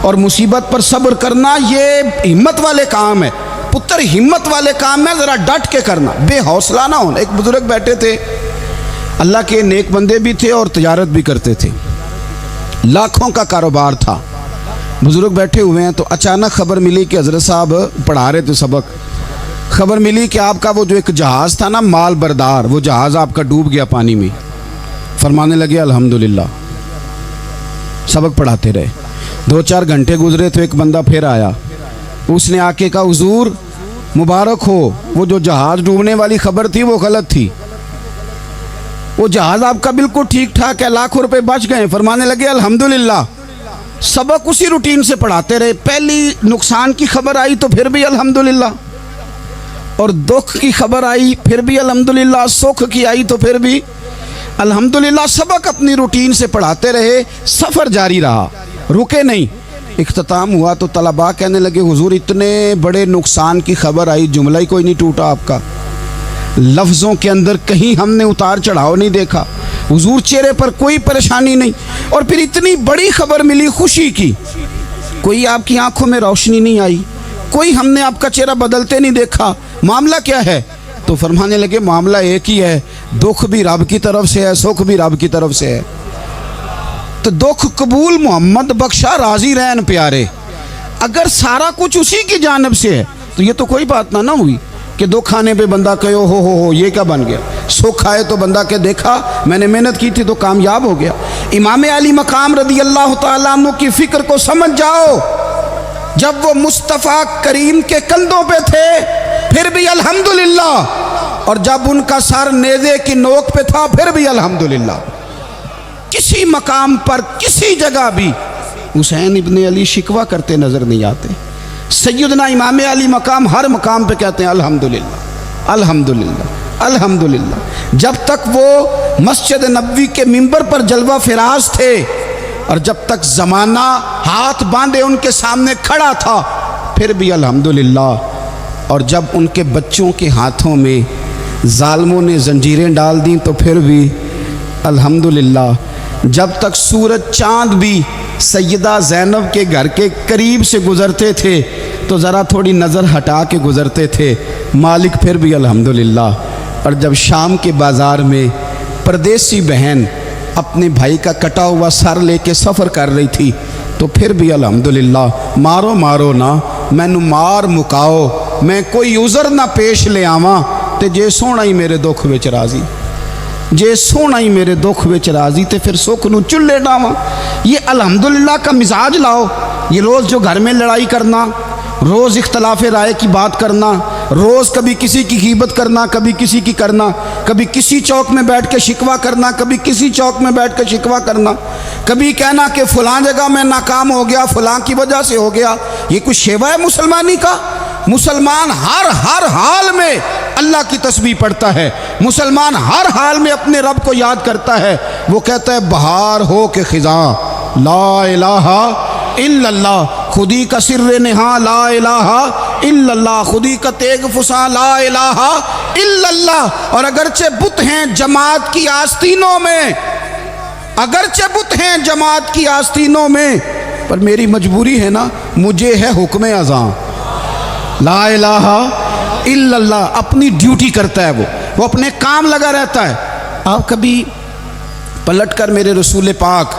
اور مصیبت پر صبر کرنا یہ ہمت والے کام ہے پتر، ہمت والے کام ہے، ذرا ڈٹ کے کرنا، بے حوصلہ نہ ہونا۔ ایک بزرگ بیٹھے تھے، اللہ کے نیک بندے بھی تھے اور تجارت بھی کرتے تھے، لاکھوں کا کاروبار تھا۔ بزرگ بیٹھے ہوئے ہیں تو اچانک خبر ملی کہ حضرت صاحب پڑھا رہے تھے سبق، خبر ملی کہ آپ کا وہ جو ایک جہاز تھا نا مال بردار، وہ جہاز آپ کا ڈوب گیا پانی میں۔ فرمانے لگے الحمدللہ، سبق پڑھاتے رہے۔ 2-4 گھنٹے گزرے تو ایک بندہ پھر آیا، اس نے آ کے کہا حضور مبارک ہو، وہ جو جہاز ڈوبنے والی خبر تھی وہ غلط تھی، وہ جہاز آپ کا بالکل ٹھیک ٹھاک ہے، لاکھوں روپے بچ گئے۔ فرمانے لگے الحمدللہ۔ سبق اسی روٹین سے پڑھاتے رہے، پہلی نقصان کی خبر آئی تو پھر بھی الحمدللہ، اور دکھ کی خبر آئی پھر بھی الحمدللہ، سکھ کی آئی تو پھر بھی الحمدللہ۔ سبق اپنی روٹین سے پڑھاتے رہے، سفر جاری رہا، رکے نہیں۔ اختتام ہوا تو طلباء کہنے لگے حضور اتنے بڑے نقصان کی خبر آئی، جملہ ہی کوئی نہیں ٹوٹا آپ کا، لفظوں کے اندر کہیں ہم نے اتار چڑھاؤ نہیں دیکھا، حضور چہرے پر کوئی پریشانی نہیں، اور پھر اتنی بڑی خبر ملی خوشی کی، کوئی آپ کی آنکھوں میں روشنی نہیں آئی، کوئی ہم نے آپ کا چہرہ بدلتے نہیں دیکھا، معاملہ کیا ہے؟ تو فرمانے لگے معاملہ ایک ہی ہے، دکھ بھی رب کی طرف سے ہے، سکھ بھی رب کی طرف سے ہے۔ تو دکھ قبول محمد بخشا راضی رہن پیارے، اگر سارا کچھ اسی کی جانب سے ہے تو یہ تو کوئی بات نہ ہوئی کہ دکھ آنے پہ بندہ کہے ہو یہ کیا بن گیا، سکھ آئے تو بندہ کہ دیکھا میں نے محنت کی تھی تو کامیاب ہو گیا۔ امام علی مقام رضی اللہ تعالیٰ عنہ کی فکر کو سمجھ جاؤ، جب وہ مصطفیٰ کریم کے کندھوں پہ تھے پھر بھی الحمدللہ، اور جب ان کا سر نیزے کی نوک پہ تھا پھر بھی الحمدللہ۔ کسی مقام پر کسی جگہ بھی حسین ابن علی شکوہ کرتے نظر نہیں آتے۔ سیدنا امام علی مقام ہر مقام پہ کہتے ہیں الحمدللہ الحمدللہ الحمدللہ۔ جب تک وہ مسجد نبوی کے منبر پر جلوہ فراز تھے اور جب تک زمانہ ہاتھ باندھے ان کے سامنے کھڑا تھا پھر بھی الحمدللہ، اور جب ان کے بچوں کے ہاتھوں میں ظالموں نے زنجیریں ڈال دیں تو پھر بھی الحمدللہ۔ جب تک سورج چاند بھی سیدہ زینب کے گھر کے قریب سے گزرتے تھے تو ذرا تھوڑی نظر ہٹا کے گزرتے تھے، مالک پھر بھی الحمدللہ۔ اور جب شام کے بازار میں پردیسی بہن اپنے بھائی کا کٹا ہوا سر لے کے سفر کر رہی تھی تو پھر بھی الحمدللہ۔ مارو مارو نہ مینو مار مکاؤ، میں کوئی عذر نہ پیش لے آواں تے جے سونا ہی میرے دکھ وچ راضی، جے سونا ہی میرے دکھ وچ راضی تے پھر سکھ نو چلے ڈاواں۔ یہ الحمدللہ کا مزاج لاؤ۔ یہ روز جو گھر میں لڑائی کرنا، روز اختلاف رائے کی بات کرنا، روز کبھی کسی کی غیبت کرنا، کبھی کسی کی کرنا، کبھی کسی چوک میں بیٹھ کے شکوہ کرنا، کبھی کسی چوک میں بیٹھ کے شکوہ کرنا، کبھی کہنا کہ فلاں جگہ میں ناکام ہو گیا، فلاں کی وجہ سے ہو گیا، یہ کچھ شیوا ہے مسلمانی کا؟ مسلمان ہر حال میں اللہ کی تسبیح پڑھتا ہے، مسلمان ہر حال میں اپنے رب کو یاد کرتا ہے۔ وہ کہتا ہے بہار ہو کے خزاں لا الہ الا اللہ، خودی کا سر نہاں لا الہ الا اللہ، خودی کا تیغ فساں لا الہ الا اللہ۔ اور اگرچہ بت ہیں جماعت کی آستینوں میں، اگرچہ بت ہیں جماعت کی آستینوں میں، پر میری مجبوری ہے نا، مجھے ہے حکم اذاں لا الہ الا اللہ۔ اپنی ڈیوٹی کرتا ہے وہ اپنے کام لگا رہتا ہے۔ آپ کبھی پلٹ کر میرے رسول پاک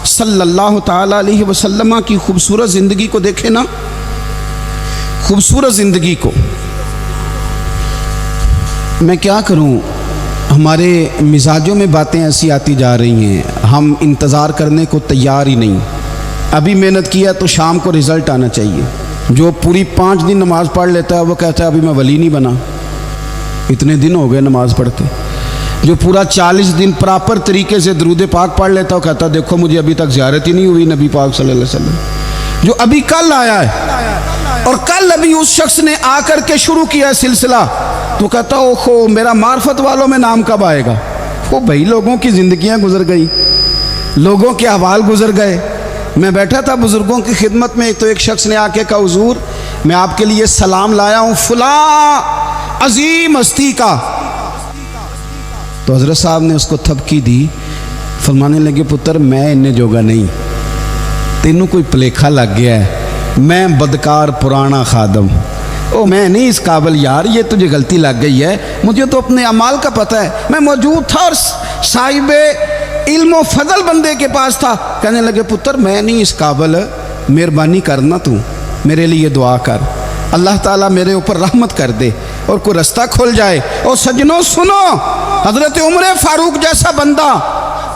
صلی اللہ تعالیٰ علیہ وسلم کی خوبصورت زندگی کو دیکھیں نا، خوبصورت زندگی کو۔ میں کیا کروں، ہمارے مزاجوں میں باتیں ایسی آتی جا رہی ہیں، ہم انتظار کرنے کو تیار ہی نہیں۔ ابھی محنت کیا تو شام کو رزلٹ آنا چاہیے۔ جو پوری 5 دن نماز پڑھ لیتا ہے وہ کہتا ہے ابھی میں ولی نہیں بنا، اتنے دن ہو گئے نماز پڑھتے۔ جو پورا 40 دن پراپر طریقے سے درود پاک پڑھ لیتا ہے وہ کہتا ہے دیکھو مجھے ابھی تک زیارت ہی نہیں ہوئی نبی پاک صلی اللہ علیہ وسلم۔ جو ابھی کل آیا ہے اور کل ابھی اس شخص نے آ کر کے شروع کیا ہے سلسلہ، تو کہتا ہے اوہو میرا معرفت والوں میں نام کب آئے گا؟ وہ بھائی لوگوں کی زندگیاں گزر گئی، لوگوں کے احوال گزر گئے۔ میں بیٹھا تھا بزرگوں کی خدمت میں، تو ایک شخص نے آ کے کہا حضور میں آپ کے لیے سلام لایا ہوں فلاں عظیم ہستی کا۔ تو حضرت صاحب نے اس کو تھپکی دی، فرمانے لگے پتر میں انہیں جوگا نہیں، تینوں کوئی پلیکھا لگ گیا ہے، میں بدکار پرانا خادم، او میں نہیں اس قابل یار، یہ تجھے غلطی لگ گئی ہے، مجھے تو اپنے اعمال کا پتہ ہے، میں موجود تھا اور صاحب علم و فضل بندے کے پاس تھا۔ کہنے لگے پتر میں نہیں اس قابل، مہربانی کرنا تو میرے لیے دعا کر، اللہ تعالیٰ میرے اوپر رحمت کر دے اور کوئی رستہ کھل جائے۔ اور سجنوں سنو، حضرت عمر فاروق جیسا بندہ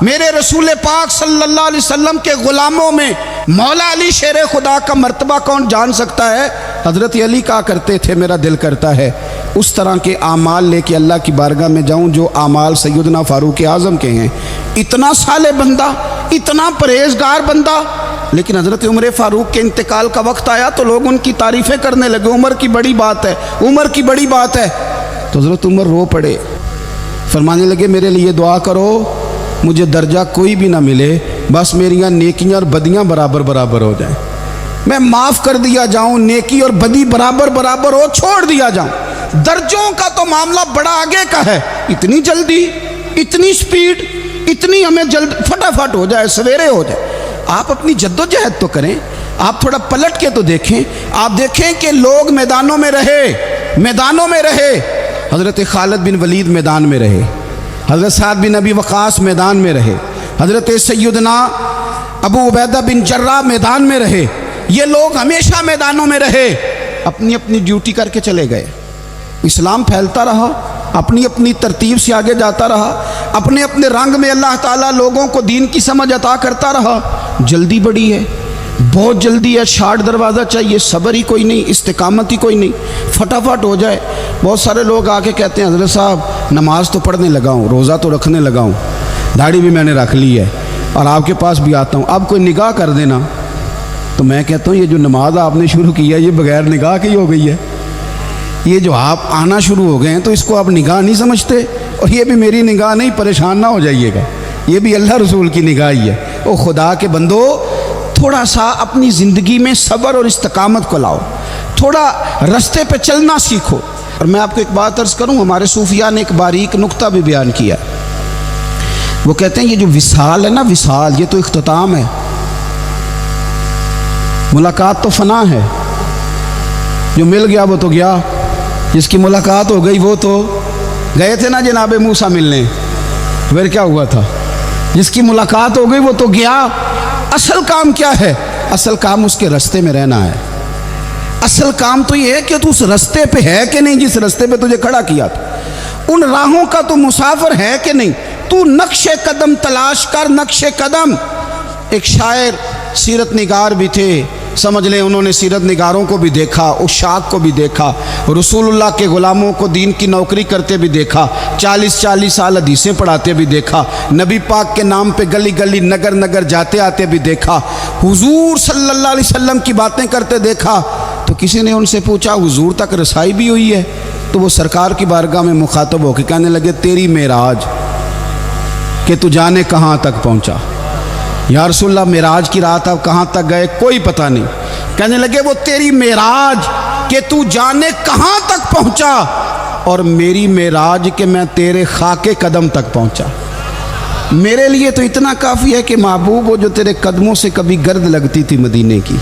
میرے رسول پاک صلی اللہ علیہ وسلم کے غلاموں میں مولا علی شیر خدا کا مرتبہ کون جان سکتا ہے؟ حضرت علی کہا کرتے تھے میرا دل کرتا ہے اس طرح کے اعمال لے کے اللہ کی بارگاہ میں جاؤں جو اعمال سیدنا فاروق اعظم کے ہیں۔ اتنا صالح بندہ، اتنا پرہیزگار بندہ، لیکن حضرت عمر فاروق کے انتقال کا وقت آیا تو لوگ ان کی تعریفیں کرنے لگے، عمر کی بڑی بات ہے، عمر کی بڑی بات ہے۔ تو حضرت عمر رو پڑے، فرمانے لگے میرے لیے دعا کرو، مجھے درجہ کوئی بھی نہ ملے، بس میریاں نیکیاں اور بدیاں برابر برابر ہو جائیں، میں معاف کر دیا جاؤں، نیکی اور بدی برابر برابر ہو، چھوڑ دیا جاؤں۔ درجوں کا تو معاملہ بڑا آگے کا ہے، اتنی جلدی، اتنی سپیڈ، اتنی ہمیں جلد فٹافٹ ہو جائے، سویرے ہو جائے۔ آپ اپنی جد و جہد تو کریں، آپ تھوڑا پلٹ کے تو دیکھیں، آپ دیکھیں کہ لوگ میدانوں میں رہے، میدانوں میں رہے، حضرت خالد بن ولید میدان میں رہے، حضرت سعد بن ابی وقاص میدان میں رہے، حضرت سیدنا ابو عبیدہ بن جراح میدان میں رہے، یہ لوگ ہمیشہ میدانوں میں رہے، اپنی اپنی ڈیوٹی کر کے چلے گئے، اسلام پھیلتا رہا، اپنی اپنی ترتیب سے آگے جاتا رہا، اپنے اپنے رنگ میں اللہ تعالیٰ لوگوں کو دین کی سمجھ عطا کرتا رہا۔ جلدی بڑی ہے، بہت جلدی ہے، شارٹ دروازہ چاہیے، صبر ہی کوئی نہیں، استقامت ہی کوئی نہیں، فٹافٹ ہو جائے۔ بہت سارے لوگ آ کے کہتے ہیں حضرت صاحب نماز تو پڑھنے لگا ہوں، روزہ تو رکھنے لگا ہوں، داڑھی بھی میں نے رکھ لی ہے اور آپ کے پاس بھی آتا ہوں، اب کوئی نگاہ کر دینا۔ تو میں کہتا ہوں یہ جو نماز آپ نے شروع کی ہے یہ بغیر نگاہ کی ہو گئی ہے، یہ جو آپ آنا شروع ہو گئے ہیں تو اس کو آپ نگاہ نہیں سمجھتے، اور یہ بھی میری نگاہ نہیں، پریشان نہ ہو جائیے گا، یہ بھی اللہ رسول کی نگاہ ہی ہے۔ او خدا کے بندو، تھوڑا سا اپنی زندگی میں صبر اور استقامت کو لاؤ، تھوڑا رستے پہ چلنا سیکھو۔ اور میں آپ کو ایک بات عرض کروں، ہمارے صوفیاء نے ایک باریک نقطہ بھی بیان کیا، وہ کہتے ہیں یہ جو وصال ہے نا، وصال، یہ تو اختتام ہے، ملاقات تو فنا ہے، جو مل گیا وہ تو گیا، جس کی ملاقات ہو گئی وہ تو گئے تھے نا جناب موسیٰ ملنے، پھر کیا ہوا تھا، جس کی ملاقات ہو گئی وہ تو گیا۔ اصل کام کیا ہے؟ اصل کام اس کے رستے میں رہنا ہے، اصل کام تو یہ ہے کہ تو اس رستے پہ ہے کہ نہیں، جس رستے پہ تجھے کھڑا کیا تھا، ان راہوں کا تو مسافر ہے کہ نہیں، تو نقش قدم تلاش کر، نقش قدم۔ ایک شاعر سیرت نگار بھی تھے، سمجھ لیں انہوں نے سیرت نگاروں کو بھی دیکھا، اشاق کو بھی دیکھا، رسول اللہ کے غلاموں کو دین کی نوکری کرتے بھی دیکھا، 40 سال حدیثیں پڑھاتے بھی دیکھا، نبی پاک کے نام پہ گلی گلی نگر نگر جاتے آتے بھی دیکھا، حضور صلی اللہ علیہ وسلم کی باتیں کرتے دیکھا۔ تو کسی نے ان سے پوچھا حضور تک رسائی بھی ہوئی ہے؟ تو وہ سرکار کی بارگاہ میں مخاطب ہو کے کہنے لگے تیری معراج کہ تو جانے کہاں تک پہنچا، یا رسول اللہ معراج کی رات آپ کہاں تک گئے کوئی پتہ نہیں، کہنے لگے وہ تیری معراج کہ تو جانے کہاں تک پہنچا، اور میری معراج کہ میں تیرے خاک قدم تک پہنچا۔ میرے لیے تو اتنا کافی ہے کہ محبوب وہ جو تیرے قدموں سے کبھی گرد لگتی تھی مدینے کی،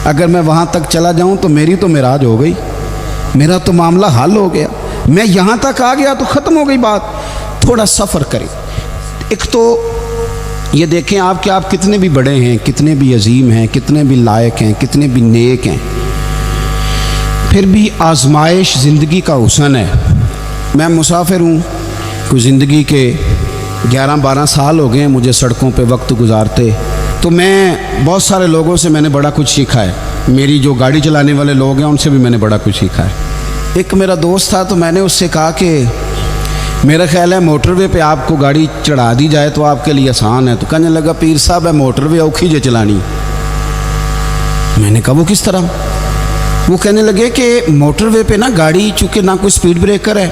اگر میں وہاں تک چلا جاؤں تو میری تو معراج ہو گئی، میرا تو معاملہ حل ہو گیا، میں یہاں تک آ گیا تو ختم ہو گئی بات۔ تھوڑا سفر کریں، ایک تو یہ دیکھیں آپ کہ آپ کتنے بھی بڑے ہیں، کتنے بھی عظیم ہیں، کتنے بھی لائق ہیں، کتنے بھی نیک ہیں، پھر بھی آزمائش زندگی کا حسن ہے۔ میں مسافر ہوں، کوئی زندگی کے 11-12 سال ہو گئے ہیں مجھے سڑکوں پہ وقت گزارتے، تو میں بہت سارے لوگوں سے میں نے بڑا کچھ سیکھا ہے، میری جو گاڑی چلانے والے لوگ ہیں ان سے بھی میں نے بڑا کچھ سیکھا ہے۔ ایک میرا دوست تھا تو میں نے اس سے کہا کہ میرا خیال ہے موٹر وے پہ آپ کو گاڑی چڑھا دی جائے تو آپ کے لیے آسان ہے، تو کہنے لگا پیر صاحب ہے موٹر وے اوکھی جے چلانی۔ میں نے کہا وہ کس طرح؟ وہ کہنے لگے کہ موٹر وے پہ نا گاڑی چونکہ نہ کوئی سپیڈ بریکر ہے،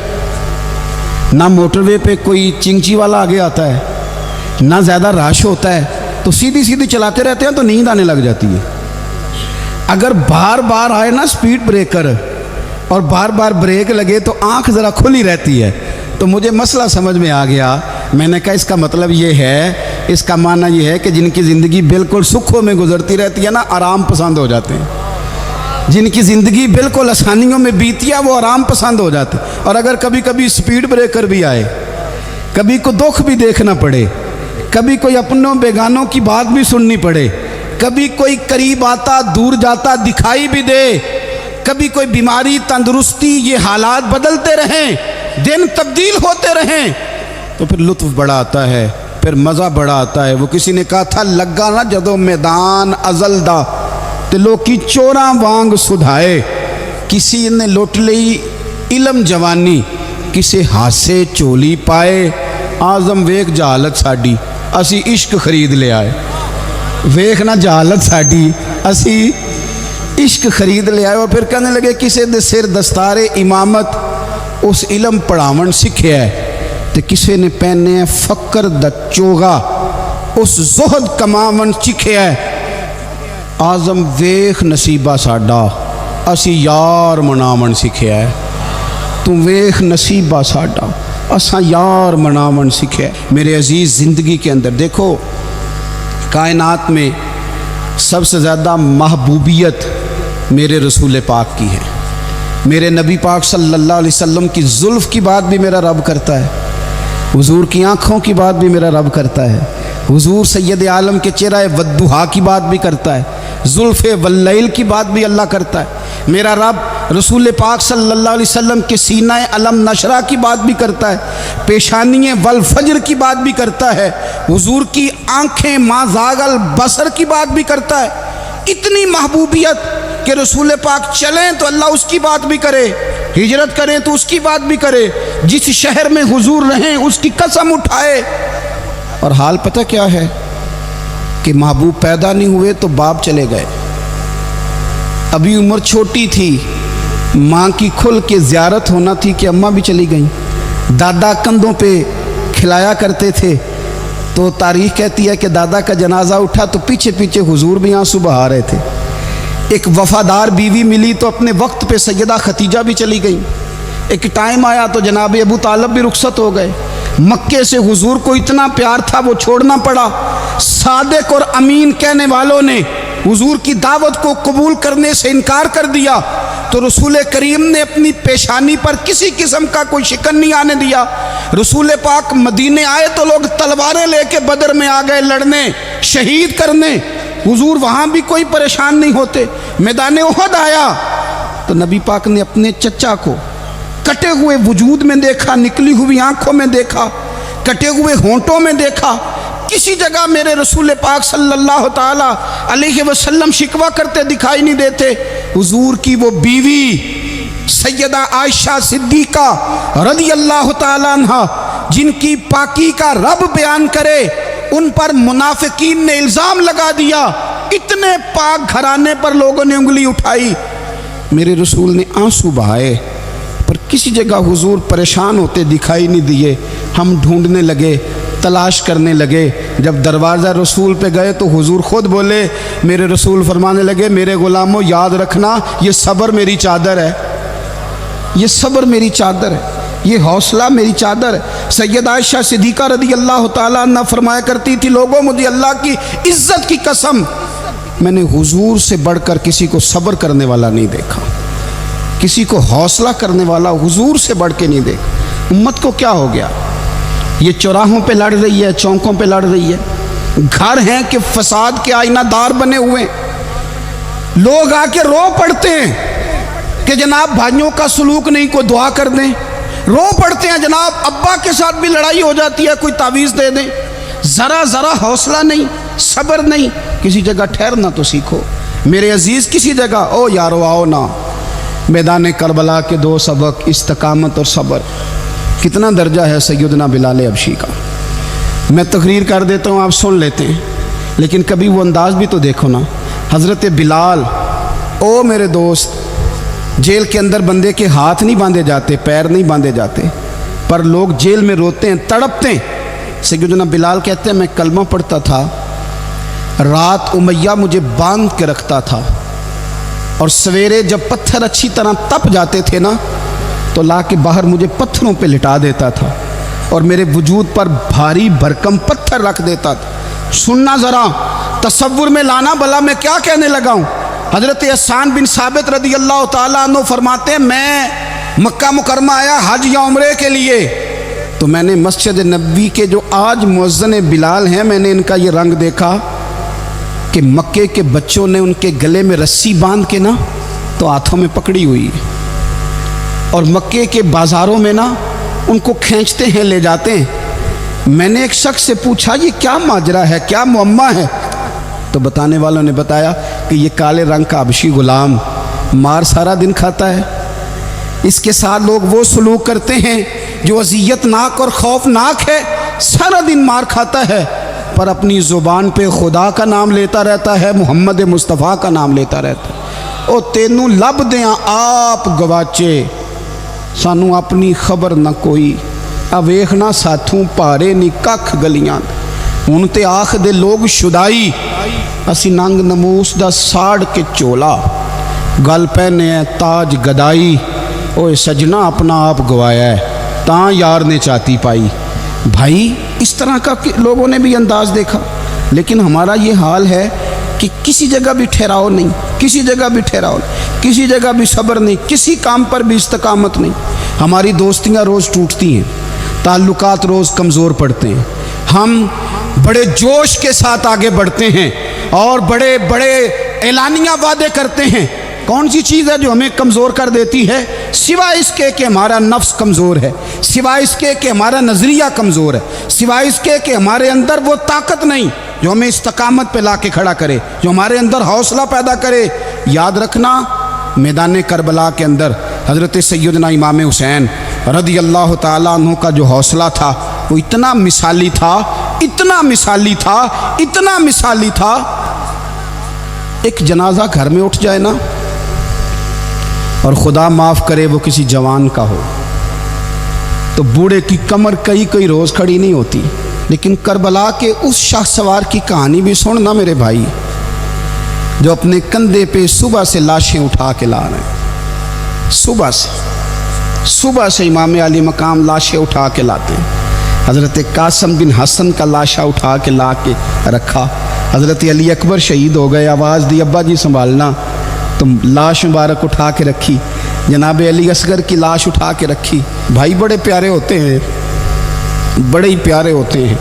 نہ موٹر وے پہ کوئی چنگچی والا آگے آتا ہے، نہ زیادہ رش ہوتا ہے، تو سیدھی سیدھی چلاتے رہتے ہیں تو نیند آنے لگ جاتی ہے۔ اگر بار بار آئے نا سپیڈ بریکر اور بار بار بریک لگے تو آنکھ ذرا کھلی رہتی ہے۔ تو مجھے مسئلہ سمجھ میں آ گیا، میں نے کہا اس کا مطلب یہ ہے اس کا معنی یہ ہے کہ جن کی زندگی بالکل سکھوں میں گزرتی رہتی ہے نا، آرام پسند ہو جاتے ہیں۔ جن کی زندگی بالکل آسانیوں میں بیتی ہے وہ آرام پسند ہو جاتے ہیں۔ اور اگر کبھی کبھی سپیڈ بریکر بھی آئے، کبھی کو دکھ بھی دیکھنا پڑے، کبھی کوئی اپنوں بیگانوں کی بات بھی سننی پڑے، کبھی کوئی قریب آتا دور جاتا دکھائی بھی دے، کبھی کوئی بیماری تندرستی، یہ حالات بدلتے رہیں، دن تبدیل ہوتے رہیں، تو پھر لطف بڑا آتا ہے، پھر مزہ بڑا آتا ہے۔ وہ کسی نے کہا تھا لگا نہ جدو میدان ازل دا تے لوکی چوراں وانگ سدھائے، کسی نے لٹ لئی علم جوانی، کسے ہاسے چولی پائے، آزم ویک جہالت ساڈی اسی عشق خرید لے آئے۔ ویک نہ جہالت ساڈی اسی عشق خرید لے آئے۔ اور پھر کہنے لگے کسے دے سر دستار امامت اس علم پڑھاون سکھیا ہے، تے کسے نے پہنے ہیں فقر دا چوغا اس زہد کماون سکھیا ہے۔ آزم ویخ نصیبہ ساڈا اسی یار مناون سکھیا ہے۔ تو ویخ نصیبہ ساڈا اساں یار مناون سکھیا ہے۔ میرے عزیز، زندگی کے اندر دیکھو، کائنات میں سب سے زیادہ محبوبیت میرے رسول پاک کی ہے۔ میرے نبی پاک صلی اللہ علیہ وسلم کی زلف کی بات بھی میرا رب کرتا ہے، حضور کی آنکھوں کی بات بھی میرا رب کرتا ہے، حضور سید عالم کے چہرہ والضحیٰ کی بات بھی کرتا ہے، زلف واللیل کی بات بھی اللہ کرتا ہے۔ میرا رب رسول پاک صلی اللہ علیہ وسلم کے سینہ علم نشرہ کی بات بھی کرتا ہے، پیشانی والفجر کی بات بھی کرتا ہے، حضور کی آنکھیں ما زاغ البصر کی بات بھی کرتا ہے۔ اتنی محبوبیت کہ رسول پاک چلیں تو اللہ اس کی بات بھی کرے، ہجرت کریں تو اس کی بات بھی کرے، جس شہر میں حضور رہیں اس کی قسم اٹھائے۔ اور حال پتہ کیا ہے کہ محبوب پیدا نہیں ہوئے تو باپ چلے گئے، ابھی عمر چھوٹی تھی، ماں کی کھل کے زیارت ہونا تھی کہ اماں بھی چلی گئیں، دادا کندھوں پہ کھلایا کرتے تھے، تو تاریخ کہتی ہے کہ دادا کا جنازہ اٹھا تو پیچھے پیچھے حضور بھی آنسو بہا رہے تھے۔ ایک وفادار بیوی ملی تو اپنے وقت پہ سیدہ خدیجہ بھی چلی گئیں، ایک ٹائم آیا تو جناب ابو طالب بھی رخصت ہو گئے۔ مکے سے حضور کو اتنا پیار تھا وہ چھوڑنا پڑا۔ صادق اور امین کہنے والوں نے حضور کی دعوت کو قبول کرنے سے انکار کر دیا تو رسول کریم نے اپنی پیشانی پر کسی قسم کا کوئی شکن نہیں آنے دیا۔ رسول پاک مدینے آئے تو لوگ تلواریں لے کے بدر میں آ گئے لڑنے، شہید کرنے، حضور وہاں بھی کوئی پریشان نہیں ہوتے۔ میدان احد آیا تو نبی پاک نے اپنے چچا کو کٹے ہوئے وجود میں دیکھا، نکلی ہوئی آنکھوں میں دیکھا، کٹے ہوئے ہونٹوں میں دیکھا۔ کسی جگہ میرے رسول پاک صلی اللہ تعالی علیہ وسلم شکوہ کرتے دکھائی نہیں دیتے۔ حضور کی وہ بیوی سیدہ عائشہ صدیقہ رضی اللہ تعالی عنہ، جن کی پاکی کا رب بیان کرے، ان پر منافقین نے الزام لگا دیا، اتنے پاک گھرانے پر لوگوں نے انگلی اٹھائی۔ میرے رسول نے آنسو بہائے، پر کسی جگہ حضور پریشان ہوتے دکھائی نہیں دیے۔ ہم ڈھونڈنے لگے، تلاش کرنے لگے، جب دروازہ رسول پہ گئے تو حضور خود بولے، میرے رسول فرمانے لگے، میرے غلاموں یاد رکھنا یہ صبر میری چادر ہے، یہ صبر میری چادر ہے، یہ حوصلہ میری چادر ہے۔ سیدہ عائشہ صدیقہ رضی اللہ تعالیٰ عنہ فرمایا کرتی تھی، لوگوں مجھے اللہ کی عزت کی قسم، میں نے حضور سے بڑھ کر کسی کو صبر کرنے والا نہیں دیکھا، کسی کو حوصلہ کرنے والا حضور سے بڑھ کے نہیں دیکھا۔ امت کو کیا ہو گیا؟ یہ چوراہوں پہ لڑ رہی ہے، چوکوں پہ لڑ رہی ہے، گھر ہیں کہ فساد کے آئینہ دار بنے ہوئے، لوگ آ کے رو پڑتے ہیں کہ جناب بھائیوں کا سلوک نہیں، کو دعا کر دیں، رو پڑتے ہیں جناب ابا کے ساتھ بھی لڑائی ہو جاتی ہے، کوئی تعویذ دے دیں، ذرا حوصلہ نہیں، صبر نہیں۔ کسی جگہ ٹھہرنا تو سیکھو میرے عزیز، کسی جگہ او یارو آؤ نا، میدان کربلا کے دو سبق، استقامت اور صبر۔ کتنا درجہ ہے سیدنا بلال حبشی کا، میں تقریر کر دیتا ہوں آپ سن لیتے ہیں، لیکن کبھی وہ انداز بھی تو دیکھو نا۔ حضرت بلال، او میرے دوست، جیل کے اندر بندے کے ہاتھ نہیں باندھے جاتے، پیر نہیں باندھے جاتے، پر لوگ جیل میں روتے ہیں، تڑپتے ہیں۔ سیدنا بلال کہتے ہیں میں کلمہ پڑھتا تھا، رات امیہ مجھے باندھ کے رکھتا تھا، اور سویرے جب پتھر اچھی طرح تپ جاتے تھے نا تو لا کے باہر مجھے پتھروں پہ لٹا دیتا تھا، اور میرے وجود پر بھاری بھرکم پتھر رکھ دیتا تھا۔ سننا ذرا، تصور میں لانا بھلا میں کیا کہنے لگا ہوں۔ حضرت حسان بن ثابت رضی اللہ تعالیٰ عنہ فرماتے ہیں میں مکہ مکرمہ آیا حج یا عمرے کے لیے، تو میں نے مسجد نبوی کے جو آج مؤذن بلال ہیں، میں نے ان کا یہ رنگ دیکھا کہ مکے کے بچوں نے ان کے گلے میں رسی باندھ کے نا تو ہاتھوں میں پکڑی ہوئی، اور مکے کے بازاروں میں نا ان کو کھینچتے ہیں لے جاتے ہیں۔ میں نے ایک شخص سے پوچھا یہ کیا ماجرا ہے، کیا معمہ ہے؟ تو بتانے والوں نے بتایا کہ یہ کالے رنگ کا حبشی غلام مار سارا دن کھاتا ہے، اس کے ساتھ لوگ وہ سلوک کرتے ہیں جو اذیت ناک اور خوفناک ہے، سارا دن مار کھاتا ہے پر اپنی زبان پہ خدا کا نام لیتا رہتا ہے، محمد مصطفیٰ کا نام لیتا رہتا ہے۔ او تینوں لب دیاں آپ گواچے، سانو اپنی خبر نہ کوئی، اویخنا ساتھوں پارے نی ککھ گلیاں، ہن تے آخ دے لوگ شدائی، اسی ننگ نموس دا ساڑ کے چولا، گل پہنے ہے تاج گدائی، اوے سجنا اپنا آپ گوایا ہے تاں یار نے چاتی پائی۔ بھائی اس طرح کا لوگوں نے بھی انداز دیکھا، لیکن ہمارا یہ حال ہے کہ کسی جگہ بھی ٹھہراؤ نہیں، کسی جگہ بھی ٹھہراؤ نہیں، کسی جگہ بھی صبر نہیں، کسی کام پر بھی استقامت نہیں۔ ہماری دوستیاں روز ٹوٹتی ہیں، تعلقات روز کمزور پڑتے ہیں، ہم بڑے جوش کے ساتھ آگے بڑھتے ہیں اور بڑے بڑے اعلانیہ وعدے کرتے ہیں۔ کون سی چیز ہے جو ہمیں کمزور کر دیتی ہے؟ سوائے اس کے کہ ہمارا نفس کمزور ہے، سوائے اس کے کہ ہمارا نظریہ کمزور ہے، سوائے اس کے کہ ہمارے اندر وہ طاقت نہیں جو ہمیں استقامت پہ لا کے کھڑا کرے، جو ہمارے اندر حوصلہ پیدا کرے۔ یاد رکھنا میدان کربلا کے اندر حضرت سیدنا امام حسین رضی اللہ تعالیٰ عنہ کا جو حوصلہ تھا وہ اتنا مثالی تھا، اتنا مثالی تھا، اتنا مثالی تھا۔ ایک جنازہ گھر میں اٹھ جائے نا، اور خدا معاف کرے وہ کسی جوان کا ہو، تو بوڑھے کی کمر کئی روز کھڑی نہیں ہوتی۔ لیکن کربلا کے اس شاہ سوار کی کہانی بھی سننا میرے بھائی، جو اپنے کندھے پہ صبح سے لاشیں اٹھا کے لا رہے ہیں، صبح سے امام علی مقام لاشیں اٹھا کے لاتے ہیں۔ حضرت قاسم بن حسن کا لاشا اٹھا کے لا کے رکھا، حضرت علی اکبر شہید ہو گئے، آواز دی ابا جی سنبھالنا، تو لاش مبارک اٹھا کے رکھی، جناب علی اصغر کی لاش اٹھا کے رکھی۔ بھائی بڑے پیارے ہوتے ہیں، بڑے ہی پیارے ہوتے ہیں،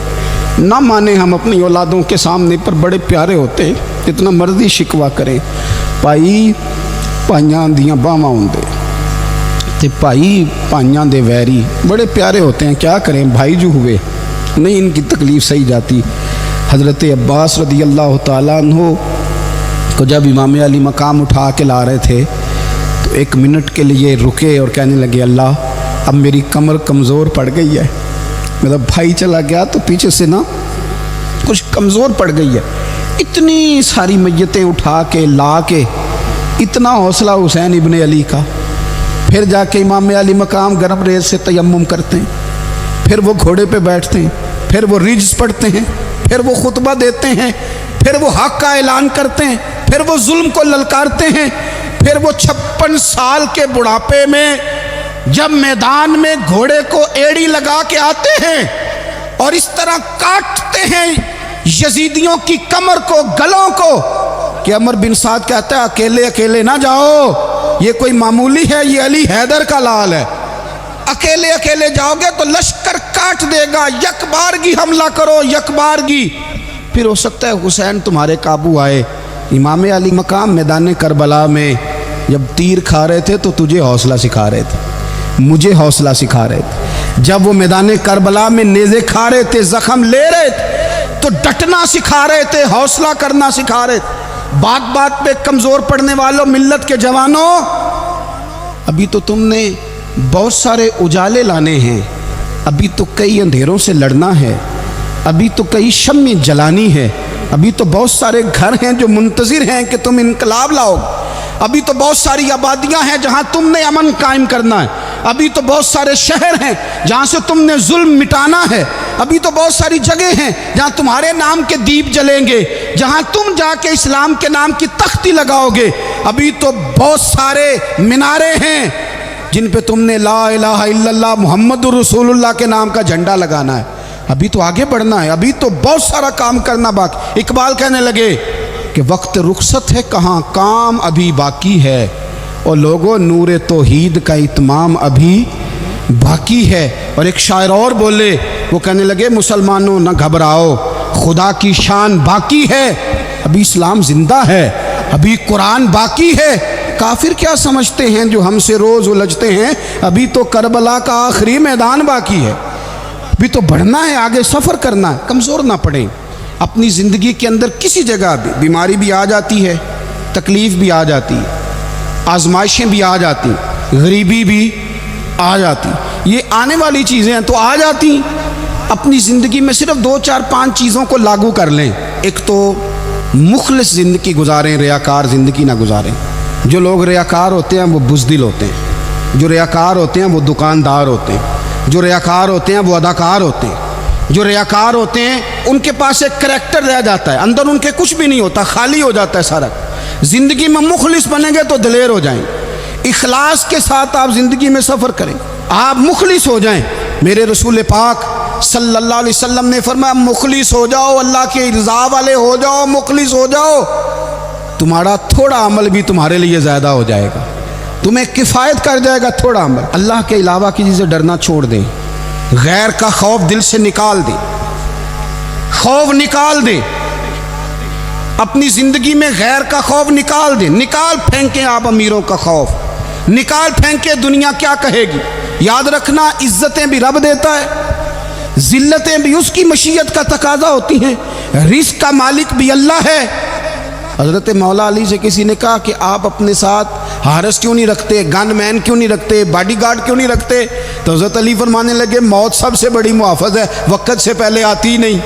نہ مانے ہم اپنی اولادوں کے سامنے پر بڑے پیارے ہوتے ہیں، جتنا مرضی شکوہ کریں۔ بھائی پائیاں دیاں باواں ہوندے تے بھائی پائیاں دے ویری، بڑے پیارے ہوتے ہیں، کیا کریں بھائی جو ہوئے نہیں ان کی تکلیف سہی جاتی۔ حضرت عباس رضی اللہ تعالیٰ عنہ کو جب امام علی مقام اٹھا کے لا رہے تھے تو ایک منٹ کے لیے رکے اور کہنے لگے اللہ اب میری کمر کمزور پڑ گئی ہے، میرا بھائی چلا گیا تو پیچھے سے نا کچھ کمزور پڑ گئی ہے۔ اتنی ساری میتیں اٹھا کے لا کے، اتنا حوصلہ حسین ابن علی کا، پھر جا کے امام علی مقام گرم ریت سے تیمم کرتے ہیں، پھر وہ گھوڑے پہ بیٹھتے ہیں، پھر وہ رجز پڑھتے ہیں، پھر وہ خطبہ دیتے ہیں، پھر وہ حق کا اعلان کرتے ہیں، پھر وہ ظلم کو للکارتے ہیں، پھر وہ 56 سال کے بڑھاپے میں جب میدان میں گھوڑے کو ایڑی لگا کے آتے ہیں اور اس طرح کاٹتے ہیں یزیدیوں کی کمر کو، گلوں کو، کہ عمر بن سعد کہتا ہے اکیلے اکیلے نہ جاؤ، یہ کوئی معمولی ہے، یہ علی حیدر کا لال ہے، اکیلے اکیلے جاؤ گے تو لشکر کاٹ دے گا، یک بارگی حملہ کرو، یک بارگی، پھر ہو سکتا ہے حسین تمہارے قابو آئے۔ امام علی مقام میدان کربلا میں جب تیر کھا رہے تھے تو تجھے حوصلہ سکھا رہے تھے، مجھے حوصلہ سکھا رہے تھے، جب وہ میدان کربلا میں نیزے کھا رہے تھے، زخم لے رہے تھے تو ڈٹنا سکھا رہے تھے، حوصلہ کرنا سکھا رہے تھے۔ بات بات پہ کمزور پڑنے والوں، ملت کے جوانوں، ابھی تو تم نے بہت سارے اجالے لانے ہیں، ابھی تو کئی اندھیروں سے لڑنا ہے، ابھی تو کئی شمع جلانی ہے، ابھی تو بہت سارے گھر ہیں جو منتظر ہیں کہ تم انقلاب لاؤ، ابھی تو بہت ساری آبادیاں ہیں جہاں تم نے امن قائم کرنا ہے، ابھی تو بہت سارے شہر ہیں جہاں سے تم نے ظلم مٹانا ہے، ابھی تو بہت ساری جگہ ہیں جہاں تمہارے نام کے دیپ جلیں گے، جہاں تم جا کے اسلام کے نام کی تختی لگاؤ گے، ابھی تو بہت سارے مینارے ہیں جن پہ تم نے لا الہ الا اللہ محمد الرسول اللہ کے نام کا جھنڈا لگانا ہے۔ ابھی تو آگے بڑھنا ہے, ابھی تو بہت سارا کام کرنا باقی. اقبال کہنے لگے کہ وقت رخصت ہے کہاں, کام ابھی باقی ہے, اور لوگوں نور توحید کا اتمام ابھی باقی ہے. اور ایک شاعر اور بولے, وہ کہنے لگے مسلمانوں نہ گھبراؤ, خدا کی شان باقی ہے, ابھی اسلام زندہ ہے, ابھی قرآن باقی ہے. کافر کیا سمجھتے ہیں جو ہم سے روز الجھتے ہیں, ابھی تو کربلا کا آخری میدان باقی ہے, ابھی تو بڑھنا ہے, آگے سفر کرنا ہے. کمزور نہ پڑیں. اپنی زندگی کے اندر کسی جگہ بھی بیماری بھی آ جاتی ہے, تکلیف بھی آ جاتی ہے, آزمائشیں بھی آ جاتی, غریبی بھی آ جاتی, یہ آنے والی چیزیں ہیں تو آ جاتی. اپنی زندگی میں صرف 2 4 5 چیزوں کو لاگو کر لیں. ایک تو مخلص زندگی گزاریں, ریاکار زندگی نہ گزاریں. جو لوگ ریاکار ہوتے ہیں وہ بزدل ہوتے ہیں, جو ریاکار ہوتے ہیں وہ دکاندار ہوتے ہیں, جو ریاکار ہوتے ہیں وہ اداکار ہوتے ہیں, جو ریاکار ہوتے ہیں ان کے پاس ایک کریکٹر رہ جاتا ہے, اندر ان کے کچھ بھی نہیں ہوتا, خالی ہو جاتا ہے سارا. زندگی میں مخلص بنیں گے تو دلیر ہو جائیں. اخلاص کے ساتھ آپ زندگی میں سفر کریں, آپ مخلص ہو جائیں. میرے رسول پاک صلی اللہ علیہ وسلم نے فرمایا مخلص ہو جاؤ, اللہ کے رضا والے ہو جاؤ, مخلص ہو جاؤ, تمہارا تھوڑا عمل بھی تمہارے لیے زیادہ ہو جائے گا, تمہیں کفایت کر جائے گا تھوڑا عمل. اللہ کے علاوہ کسی سے ڈرنا چھوڑ دیں, غیر کا خوف دل سے نکال دیں, خوف نکال دیں. اپنی زندگی میں غیر کا خوف نکال دیں, نکال پھینکیں آپ امیروں کا خوف, نکال پھینکیں دنیا کیا کہے گی. یاد رکھنا عزتیں بھی رب دیتا ہے, ذلتیں بھی اس کی مشیت کا تقاضا ہوتی ہیں, رزق کا مالک بھی اللہ ہے. حضرت مولا علی سے کسی نے کہا کہ آپ اپنے ساتھ ہارس کیوں نہیں رکھتے, گن مین کیوں نہیں رکھتے, باڈی گارڈ کیوں نہیں رکھتے؟ تو حضرت علی فرمانے لگے موت سب سے بڑی محافظ ہے, وقت سے پہلے آتی نہیں,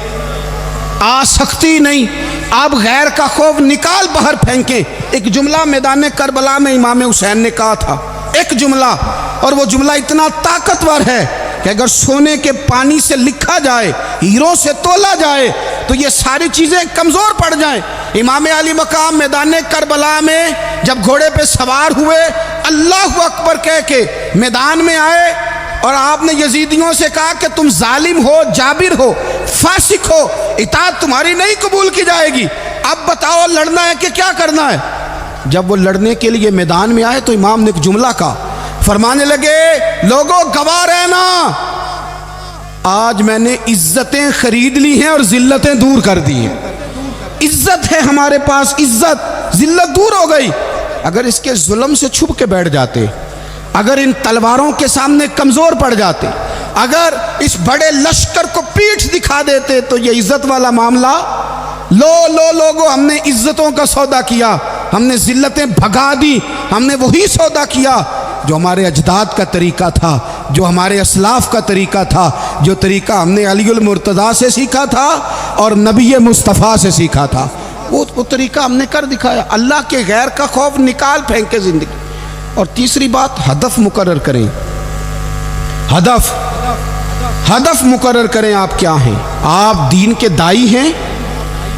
آ سکتی نہیں. آپ غیر کا خوف نکال باہر پھینکیں. ایک جملہ میدان کربلا میں امام حسین نے کہا تھا, ایک جملہ, اور وہ جملہ اتنا طاقتور ہے کہ اگر سونے کے پانی سے لکھا جائے, ہیروں سے تولا جائے تو یہ ساری چیزیں کمزور پڑ جائیں. امام علی مقام میدان کربلا میں جب گھوڑے پہ سوار ہوئے, اللہ اکبر کہہ کے میدان میں آئے, اور آپ نے یزیدیوں سے کہا کہ تم ظالم ہو, جابر ہو, فاسق ہو, اطاعت تمہاری نہیں قبول کی جائے گی, اب بتاؤ لڑنا ہے کہ کیا کرنا ہے. جب وہ لڑنے کے لیے میدان میں آئے تو امام نے ایک جملہ کہا, فرمانے لگے لوگوں گواہ رہنا, آج میں نے عزتیں خرید لی ہیں اور ذلتیں دور کر دی ہیں. عزت ہے ہمارے پاس, عزت, ذلت دور ہو گئی. اگر اس کے ظلم سے چھپ کے بیٹھ جاتے, اگر ان تلواروں کے سامنے کمزور پڑ جاتے, اگر اس بڑے لشکر کو پیٹھ دکھا دیتے تو یہ عزت والا معاملہ, لوگوں ہم نے عزتوں کا سودا کیا, ہم نے ذلتیں بھگا دی, ہم نے وہی سودا کیا جو ہمارے اجداد کا طریقہ تھا, جو ہمارے اسلاف کا طریقہ تھا, جو طریقہ ہم نے علی المرتضیٰ سے سیکھا تھا اور نبی مصطفیٰ سے سیکھا تھا, وہ طریقہ ہم نے کر دکھایا. اللہ کے غیر کا خوف نکال پھینکے زندگی. اور تیسری بات, ہدف مقرر کریں, ہدف مقرر کریں. آپ کیا ہیں؟ آپ دین کے دائی ہیں,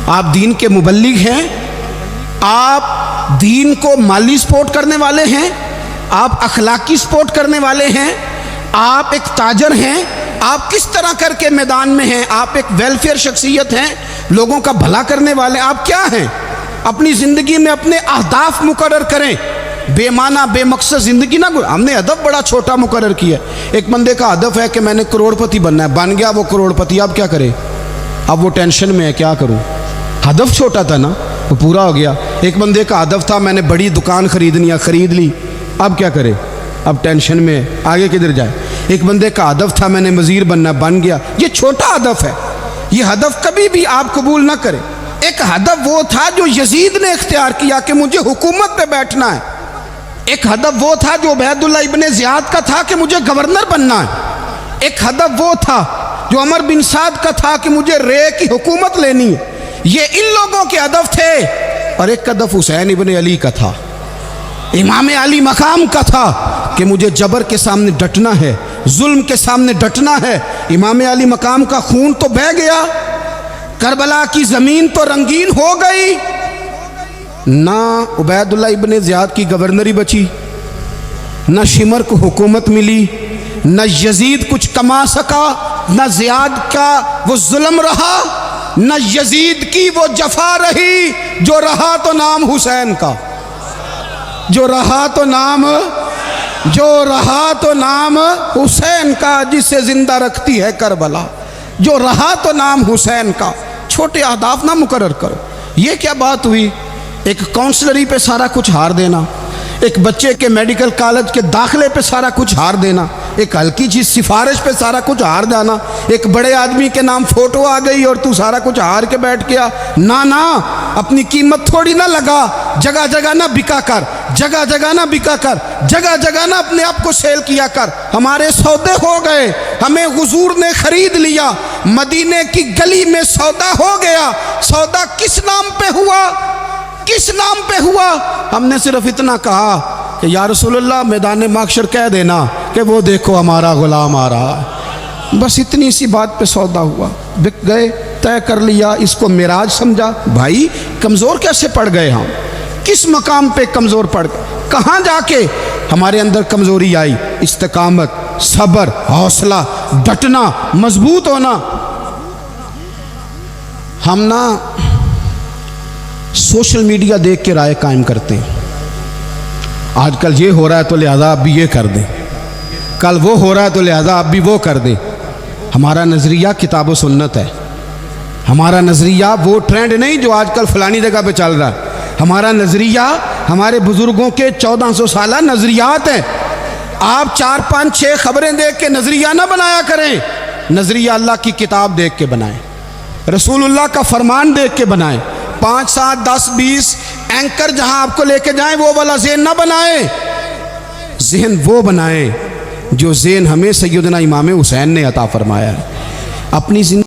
آپ دین کے مبلغ ہیں, آپ دین کو مالی سپورٹ کرنے والے ہیں, آپ اخلاقی سپورٹ کرنے والے ہیں, آپ ایک تاجر ہیں, آپ کس طرح کر کے میدان میں ہیں, آپ ایک ویلفیئر شخصیت ہیں, لوگوں کا بھلا کرنے والے, آپ کیا ہیں؟ اپنی زندگی میں اپنے اہداف مقرر کریں, بے معنی بے مقصد زندگی نہ. ہم نے ہدف بڑا چھوٹا مقرر کیا. ایک بندے کا ہدف ہے کہ میں نے کروڑ پتی بننا ہے, بن گیا وہ کروڑ پتی, اب کیا کرے, اب وہ ٹینشن میں ہے کیا کروں. ہدف چھوٹا تھا نا, وہ پورا ہو گیا. ایک بندے کا ہدف تھا میں نے بڑی دکان خریدنی ہے, خرید لی, اب کیا کرے, اب ٹینشن میں آگے کدھر جائے. ایک بندے کا ہدف تھا میں نے وزیر بننا, بن گیا. یہ چھوٹا ہدف ہے, یہ ہدف کبھی بھی آپ قبول نہ کریں. ایک ہدف وہ تھا جو یزید نے اختیار کیا کہ مجھے حکومت پہ بیٹھنا ہے. ایک ہدف وہ تھا جو عبید اللہ ابن زیاد کا تھا کہ مجھے گورنر بننا ہے. ایک ہدف وہ تھا جو عمر بن سعد کا تھا کہ مجھے رے کی حکومت لینی ہے. یہ ان لوگوں کے ہدف تھے. اور ایک ہدف حسین ابن علی کا تھا, امام علی مقام کا تھا کہ مجھے جبر کے سامنے ڈٹنا ہے, ظلم کے سامنے ڈٹنا ہے. امام علی مقام کا خون تو بہہ گیا, کربلا کی زمین تو رنگین ہو گئی, نہ عبید اللہ ابن زیاد کی گورنری بچی, نہ شمر کو حکومت ملی, نہ یزید کچھ کما سکا، نہ زیاد کا وہ ظلم رہا، نہ یزید کی وہ جفا رہی، جو رہا تو نام حسین کا، جو رہا تو نام حسین کا، جسے زندہ رکھتی ہے کربلا، جو رہا تو نام حسین کا۔ چھوٹے اہداف نہ مقرر کرو۔ یہ کیا بات ہوئی؟ ایک کونسلری پہ سارا کچھ ہار دینا، ایک بچے کے میڈیکل کالج کے داخلے پہ سارا کچھ ہار دینا، ایک ہلکی چیز سفارش پہ سارا کچھ ہار جانا، ایک بڑے آدمی کے نام فوٹو آ گئی اور تو سارا کچھ ہار کے بیٹھ گیا۔ نہ اپنی قیمت تھوڑی نہ لگا، جگہ جگہ نہ بکا کر، جگہ جگہ نہ بکا کر، جگہ جگہ نہ اپنے آپ کو سیل کیا کر۔ ہمارے سودے ہو گئے، ہمیں حضور نے خرید لیا، مدینے کی گلی میں سودا ہو گیا۔ سودا کس نام پہ ہوا؟ کس نام پہ ہوا؟ ہم نے صرف اتنا کہا کہ یا رسول اللہ میدان محشر کہہ دینا کہ وہ دیکھو ہمارا غلام آ رہا ہے۔ بس اتنی سی بات پہ سودا ہوا، بک گئے، طے کر لیا، اس کو معراج سمجھا۔ بھائی کمزور کیسے پڑ گئے ہم؟ کس مقام پہ کمزور پڑ گئے؟ کہاں جا کے ہمارے اندر کمزوری آئی؟ استقامت، صبر، حوصلہ، ڈٹنا، مضبوط ہونا۔ ہم نا سوشل میڈیا دیکھ کے رائے قائم کرتے ہیں، آج کل یہ ہو رہا ہے تو لہذا اب بھی یہ کر دیں، کل وہ ہو رہا ہے تو لہذا اب بھی وہ کر دیں۔ ہمارا نظریہ کتاب و سنت ہے، ہمارا نظریہ وہ ٹرینڈ نہیں جو آج کل فلانی جگہ پہ چل رہا ہے۔ ہمارا نظریہ ہمارے بزرگوں کے 1400 سالہ نظریات ہیں۔ آپ 4 5 6 خبریں دیکھ کے نظریہ نہ بنایا کریں، نظریہ اللہ کی کتاب دیکھ کے بنائیں، رسول اللہ کا فرمان دیکھ کے بنائیں۔ 5 7 10 20 اینکر جہاں آپ کو لے کے جائیں وہ والا ذہن نہ بنائیں، ذہن وہ بنائیں جو ذہن ہمیں سیدنا امام حسین نے عطا فرمایا ہے۔ اپنی زندگی